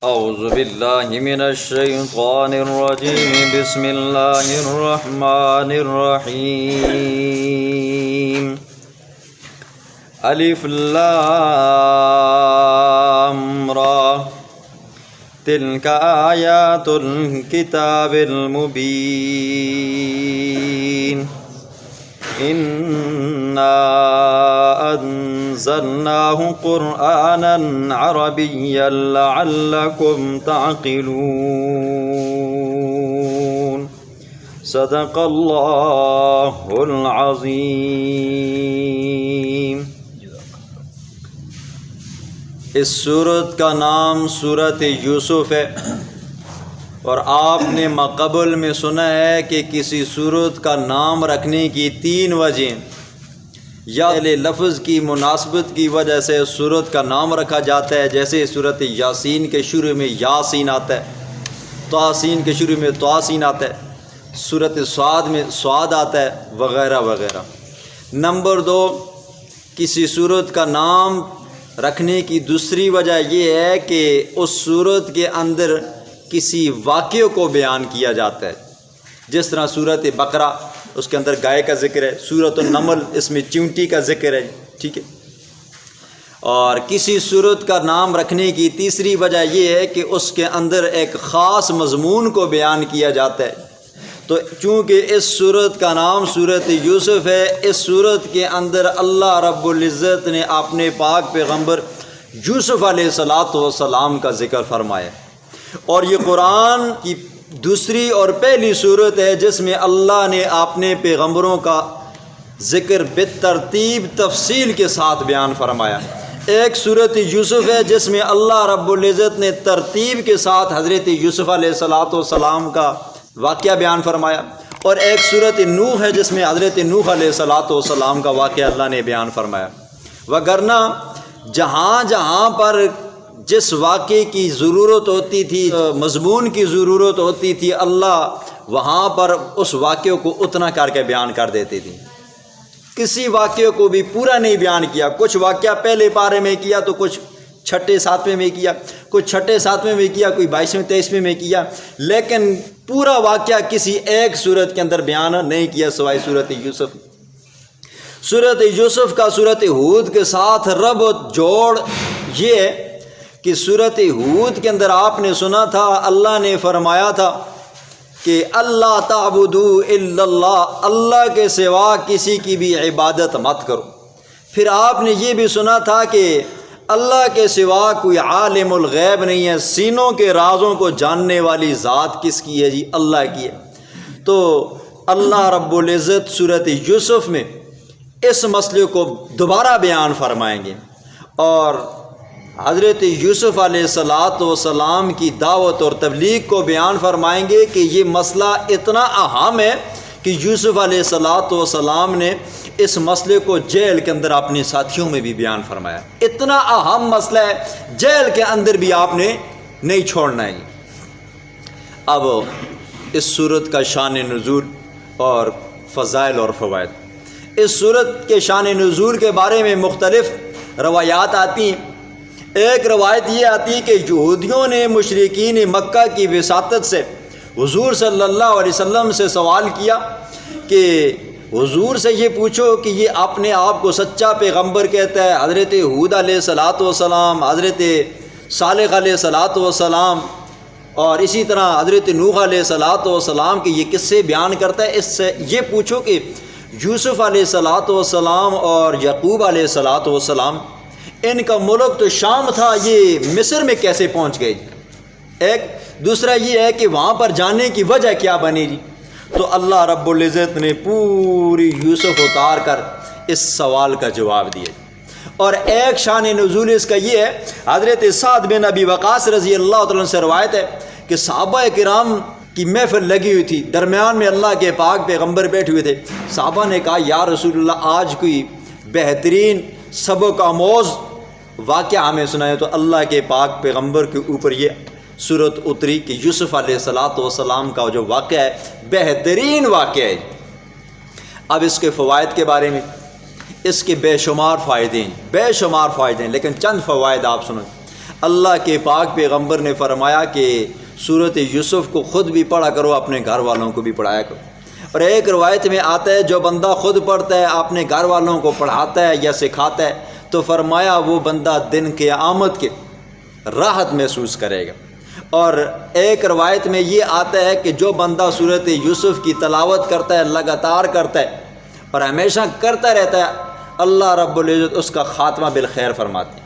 اعوذ باللہ من الشیطان الرجیم بسم اللہ الرحمن الرحیم الف لام را تلک آیات الکتاب المبین انا انزلناه قرآنا عربيا لعلكم تعقلون صدق اللہ العظیم۔ اس سورت کا نام سورت یوسف ہے، اور آپ نے ماقبل میں سنا ہے کہ کسی سورت کا نام رکھنے کی 3 وجہیں، یا لفظ کی مناسبت کی وجہ سے سورت کا نام رکھا جاتا ہے، جیسے سورت یاسین کے شروع میں یاسین آتا ہے، طاسین کے شروع میں طاسین آتا ہے، سورت صاد میں صاد آتا ہے، وغیرہ وغیرہ۔ نمبر 2، کسی سورت کا نام رکھنے کی دوسری وجہ یہ ہے کہ اس سورت کے اندر کسی واقعے کو بیان کیا جاتا ہے، جس طرح سورت بقرہ اس کے اندر گائے کا ذکر ہے، سورت النمل اس میں چونٹی کا ذکر ہے، ٹھیک ہے۔ اور کسی سورت کا نام رکھنے کی تیسری وجہ یہ ہے کہ اس کے اندر ایک خاص مضمون کو بیان کیا جاتا ہے۔ تو چونکہ اس سورت کا نام سورت یوسف ہے، اس سورت کے اندر اللہ رب العزت نے اپنے پاک پیغمبر یوسف علیہ السلام کا ذکر فرمایا، اور یہ قرآن کی دوسری اور پہلی صورت ہے جس میں اللہ نے اپنے پیغمبروں کا ذکر بالترتیب تفصیل کے ساتھ بیان فرمایا۔ ایک صورت یوسف ہے جس میں اللہ رب العزت نے ترتیب کے ساتھ حضرت یوسف علیہ السلام کا واقعہ بیان فرمایا، اور ایک صورت نوح ہے جس میں حضرت نوح علیہ السلام کا واقعہ اللہ نے بیان فرمایا۔ وگرنہ جہاں جہاں پر جس واقعے کی ضرورت ہوتی تھی، مضمون کی ضرورت ہوتی تھی، اللہ وہاں پر اس واقعے کو اتنا کر کے بیان کر دیتے تھے، کسی واقعے کو بھی پورا نہیں بیان کیا۔ کچھ واقعہ پہلے پارے میں کیا تو کچھ 6 7 میں کیا، کچھ 6 7 میں کیا، کوئی 22 23 میں کیا، لیکن پورا واقعہ کسی ایک صورت کے اندر بیان نہیں کیا سوائے صورت یوسف۔ صورت یوسف کا صورت ہود کے ساتھ ربط جوڑ یہ کہ صورت ہود کے اندر آپ نے سنا تھا اللہ نے فرمایا تھا کہ اللہ تعبدوا الا اللہ، اللہ کے سوا کسی کی بھی عبادت مت کرو۔ پھر آپ نے یہ بھی سنا تھا کہ اللہ کے سوا کوئی عالم الغیب نہیں ہے، سینوں کے رازوں کو جاننے والی ذات کس کی ہے جی؟ اللہ کی ہے۔ تو اللہ رب العزت صورت یوسف میں اس مسئلے کو دوبارہ بیان فرمائیں گے، اور حضرت یوسف علیہ السلام کی دعوت اور تبلیغ کو بیان فرمائیں گے کہ یہ مسئلہ اتنا اہم ہے کہ یوسف علیہ السلام نے اس مسئلے کو جیل کے اندر اپنے ساتھیوں میں بھی بیان فرمایا۔ اتنا اہم مسئلہ ہے، جیل کے اندر بھی آپ نے نہیں چھوڑنا ہے۔ اب اس صورت کا شان نزول اور فضائل اور فوائد۔ اس صورت کے شان نزول کے بارے میں مختلف روایات آتی ہیں۔ ایک روایت یہ آتی ہے کہ یہودیوں نے مشرکین مکہ کی وساطت سے حضور صلی اللہ علیہ وسلم سے سوال کیا کہ حضور سے یہ پوچھو کہ یہ اپنے آپ کو سچا پیغمبر کہتا ہے، حضرت ہود علیہ السلام، حضرت صالح علیہ السلام، اور اسی طرح حضرت نوح علیہ السلام کہ یہ کس سے بیان کرتا ہے، اس سے یہ پوچھو کہ یوسف علیہ السلام اور یعقوب علیہ السلام ان کا ملک تو شام تھا، یہ مصر میں کیسے پہنچ گئے؟ ایک دوسرا یہ ہے کہ وہاں پر جانے کی وجہ کیا بنی جی؟ تو اللہ رب العزت نے پوری یوسف اتار کر اس سوال کا جواب دیا۔ اور ایک شان نزول اس کا یہ ہے، حضرت سعد بن ابی وقاص رضی اللہ تعالیٰ عنہ سے روایت ہے کہ صحابہ کرام کی محفل لگی ہوئی تھی، درمیان میں اللہ کے پاک پیغمبر بیٹھے ہوئے تھے۔ صحابہ نے کہا یا رسول اللہ آج کوئی بہترین سبق آموز واقعہ ہمیں سنائے، تو اللہ کے پاک پیغمبر کے اوپر یہ صورت اتری کہ یوسف علیہ السلام کا جو واقعہ ہے بہترین واقعہ ہے۔ اب اس کے فوائد کے بارے میں، اس کے بے شمار فائدے ہیں، لیکن چند فوائد آپ سنیں۔ اللہ کے پاک پیغمبر نے فرمایا کہ سورۃ یوسف کو خود بھی پڑھا کرو، اپنے گھر والوں کو بھی پڑھایا کرو۔ اور ایک روایت میں آتا ہے جو بندہ خود پڑھتا ہے، اپنے گھر والوں کو پڑھاتا ہے یا سکھاتا ہے، تو فرمایا وہ بندہ دن قیامت کے راحت محسوس کرے گا۔ اور ایک روایت میں یہ آتا ہے کہ جو بندہ سورۃ یوسف کی تلاوت کرتا ہے، لگاتار کرتا ہے اور ہمیشہ کرتا رہتا ہے، اللہ رب العزت اس کا خاتمہ بالخیر فرماتے ہیں۔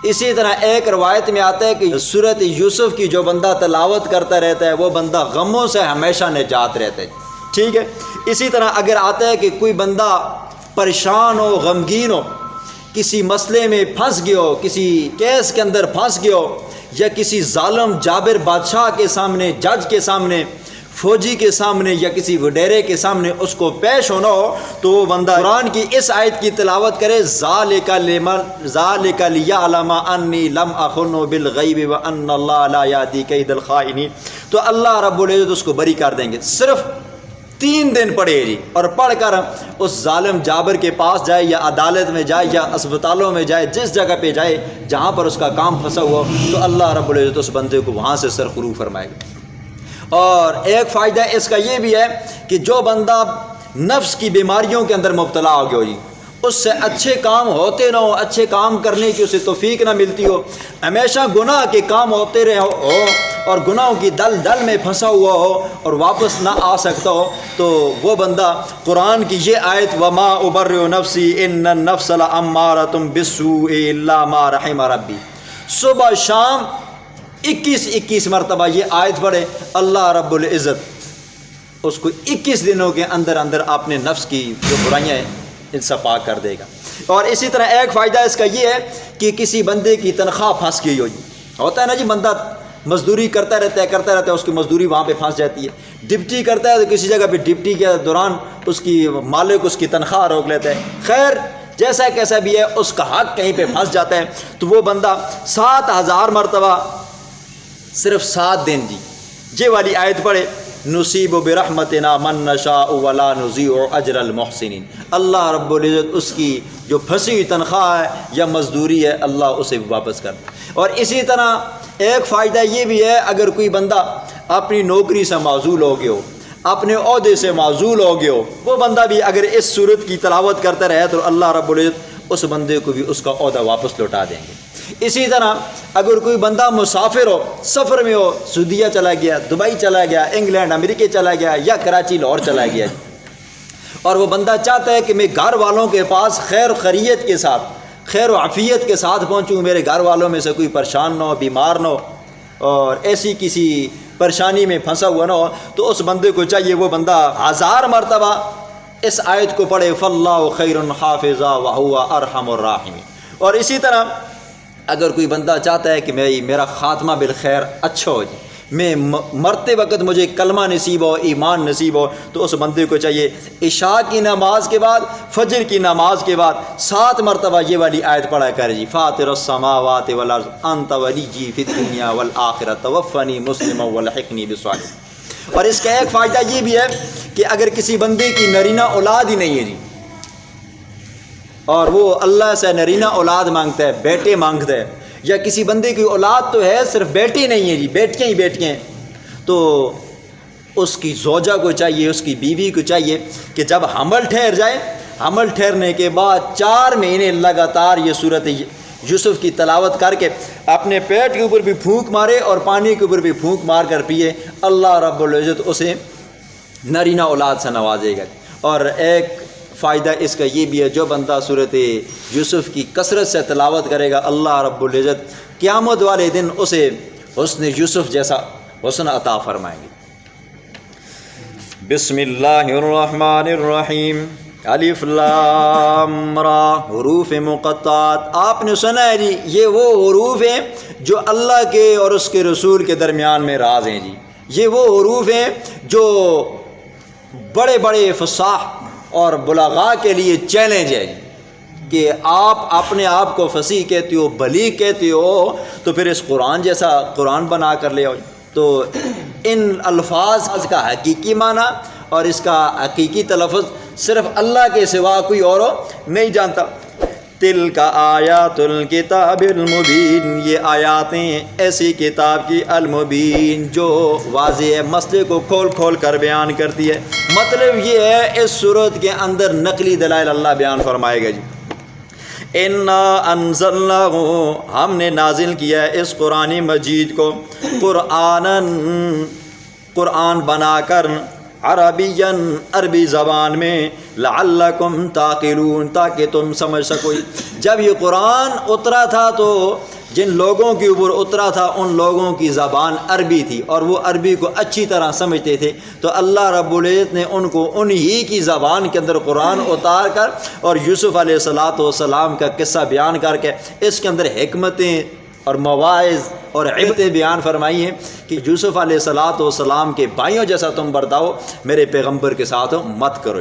اسی طرح ایک روایت میں آتا ہے کہ سورۃ یوسف کی جو بندہ تلاوت کرتا رہتا ہے وہ بندہ غموں سے ہمیشہ نجات رہتا ہے۔ ٹھیک ہے، اسی طرح اگر آتا ہے کہ کوئی بندہ پریشان ہو، غمگین ہو، کسی مسئلے میں پھنس گیا ہو، کسی کیس کے اندر پھنس گیا ہو، یا کسی ظالم جابر بادشاہ کے سامنے، جج کے سامنے، فوجی کے سامنے یا کسی وڈیرے کے سامنے اس کو پیش ہونا ہو، تو وہ بندہ قرآن کی اس آیت کی تلاوت کرے، ذالک لیعلم انی لم اخن بالغیب وان اللہ لا یہدی کید الخائنین، تو اللہ رب العزت اس کو بری کر دیں گے۔ صرف 3 دن پڑھے جی، اور پڑھ کر اس ظالم جابر کے پاس جائے یا عدالت میں جائے یا اسپتالوں میں جائے، جس جگہ پہ جائے جہاں پر اس کا کام پھنسا ہوا، تو اللہ رب العزت اس بندے کو وہاں سے سرخرو فرمائے گا۔ اور ایک فائدہ اس کا یہ بھی ہے کہ جو بندہ نفس کی بیماریوں کے اندر مبتلا ہو گیا ہو جی، اس سے اچھے کام ہوتے نہ ہو، اچھے کام کرنے کی اسے توفیق نہ ملتی ہو، ہمیشہ گناہ کے کام ہوتے رہے ہو اور گناہوں کی دل میں پھنسا ہوا ہو اور واپس نہ آ سکتا ہو، تو وہ بندہ قرآن کی یہ آیت وما ابرئ نفسی ان النفس لامارۃ بالسوء الا ما رحم ربی، صبح شام 21 مرتبہ یہ آیت پڑھے، اللہ رب العزت اس کو 21 دنوں کے اندر اندر اپنے نفس کی جو برائیاں ہیں ان سے پاک کر دے گا۔ اور اسی طرح ایک فائدہ اس کا یہ ہے کہ کسی بندے کی تنخواہ پھنس گئی ہو جی، ہوتا ہے نا جی، بندہ مزدوری کرتا رہتا ہے، اس کی مزدوری وہاں پہ پھنس جاتی ہے، ڈپٹی کرتا ہے تو کسی جگہ پہ ڈپٹی کے دوران اس کی مالک اس کی تنخواہ روک لیتا ہے، خیر جیسا کیسا بھی ہے اس کا حق کہیں پہ پھنس جاتا ہے، تو وہ بندہ 7000 مرتبہ صرف 7 دن جی یہ والی آیت پڑھے، نصیب برحمتنا من نشاء ولا نضیع اجر المحسنین، اللہ رب العزت اس کی جو پھنسی ہوئی تنخواہ ہے یا مزدوری ہے اللہ اسے واپس کر دے۔ اور اسی طرح ایک فائدہ یہ بھی ہے، اگر کوئی بندہ اپنی نوکری سے معزول ہو گیا ہو، اپنے عہدے سے معزول ہو گیا ہو، وہ بندہ بھی اگر اس صورت کی تلاوت کرتا رہے تو اللہ رب العزت اس بندے کو بھی اس کا عہدہ واپس لوٹا دیں گے۔ اسی طرح اگر کوئی بندہ مسافر ہو، سفر میں ہو، سعودیہ چلا گیا، دبئی چلا گیا، انگلینڈ امریکہ چلا گیا یا کراچی لاہور چلا گیا، اور وہ بندہ چاہتا ہے کہ میں گھر والوں کے پاس خیر و خیریت کے ساتھ، خیر و عافیت کے ساتھ پہنچوں، میرے گھر والوں میں سے کوئی پریشان نہ ہو، بیمار نہ ہو اور ایسی کسی پریشانی میں پھنسا ہوا نہ ہو، تو اس بندے کو چاہیے وہ بندہ 1000 مرتبہ اس آیت کو پڑھے، فاللہ خیر حافظا وہو ارحم الراحمین۔ اور اسی طرح اگر کوئی بندہ چاہتا ہے کہ میرا خاتمہ بالخیر اچھا ہو جائے، میں مرتے وقت مجھے کلمہ نصیب ہو، ایمان نصیب ہو، تو اس بندے کو چاہیے عشاء کی نماز کے بعد، فجر کی نماز کے بعد 7 مرتبہ یہ والی آیت پڑھا کر جی، فاطر السماوات والارض انت ولیی فی الدنیا والآخرہ توفنی مسلما والحقنی بالصالحین۔ اور اس کا ایک فائدہ یہ بھی ہے کہ اگر کسی بندے کی نرینہ اولاد ہی نہیں ہے جی، اور وہ اللہ سے نرینہ اولاد مانگتا ہے، بیٹے مانگتا ہے، یا کسی بندے کی اولاد تو ہے صرف بیٹے نہیں ہیں جی، بیٹیاں ہی بیٹیاں ہیں، تو اس کی زوجہ کو چاہیے، اس کی بیوی کو چاہیے کہ جب حمل ٹھہر جائے، حمل ٹھہرنے کے بعد 4 مہینے لگاتار یہ سورۃ یوسف کی تلاوت کر کے اپنے پیٹ کے اوپر بھی پھونک مارے اور پانی کے اوپر بھی پھونک مار کر پیے، اللہ رب العزت اسے نرینہ اولاد سے نوازے گا۔ اور ایک فائدہ اس کا یہ بھی ہے، جو بندہ سورۃ یوسف کی کثرت سے تلاوت کرے گا اللہ رب العزت قیامت والے دن اسے حسن یوسف جیسا حسن عطا فرمائیں گے۔ بسم اللہ الرحمن الرحیم، الف لام را، حروف مقطعات۔ آپ نے سنا ہے جی، یہ وہ حروف ہیں جو اللہ کے اور اس کے رسول کے درمیان میں راز ہیں جی، یہ وہ حروف ہیں جو بڑے بڑے فصاح اور بلغاء کے لیے چیلنج ہے کہ آپ اپنے آپ کو فصیح کہتے ہو، بلیغ کہتے ہو، تو پھر اس قرآن جیسا قرآن بنا کر لے آؤ۔ تو ان الفاظ کا حقیقی معنی اور اس کا حقیقی تلفظ صرف اللہ کے سوا کوئی اور نہیں جانتا۔ تلک آیات الکتاب المبین، یہ آیاتیں ایسی کتاب کی المبین جو واضح مسئلے کو کھول کھول کر بیان کرتی ہے۔ مطلب یہ ہے اس صورت کے اندر نقلی دلائل اللہ بیان فرمائے گا جی۔ انا انزلناہ، ہم نے نازل کیا ہے اس قرآن مجید کو قرآن بنا کر، عربیًا عربی زبان میں، لعلکم تعقلون تاکہ تم سمجھ سکو۔ جب یہ قرآن اترا تھا تو جن لوگوں کے اوپر اترا تھا ان لوگوں کی زبان عربی تھی اور وہ عربی کو اچھی طرح سمجھتے تھے، تو اللہ رب العزت نے ان کو انہی کی زبان کے اندر قرآن اتار کر اور یوسف علیہ السلام کا قصہ بیان کر کے اس کے اندر حکمتیں اور مواعظ اور عبرتیں بیان فرمائی ہیں کہ یوسف علیہ السلام کے بھائیوں جیسا تم برتاؤ، میرے پیغمبر کے ساتھ مت کرو۔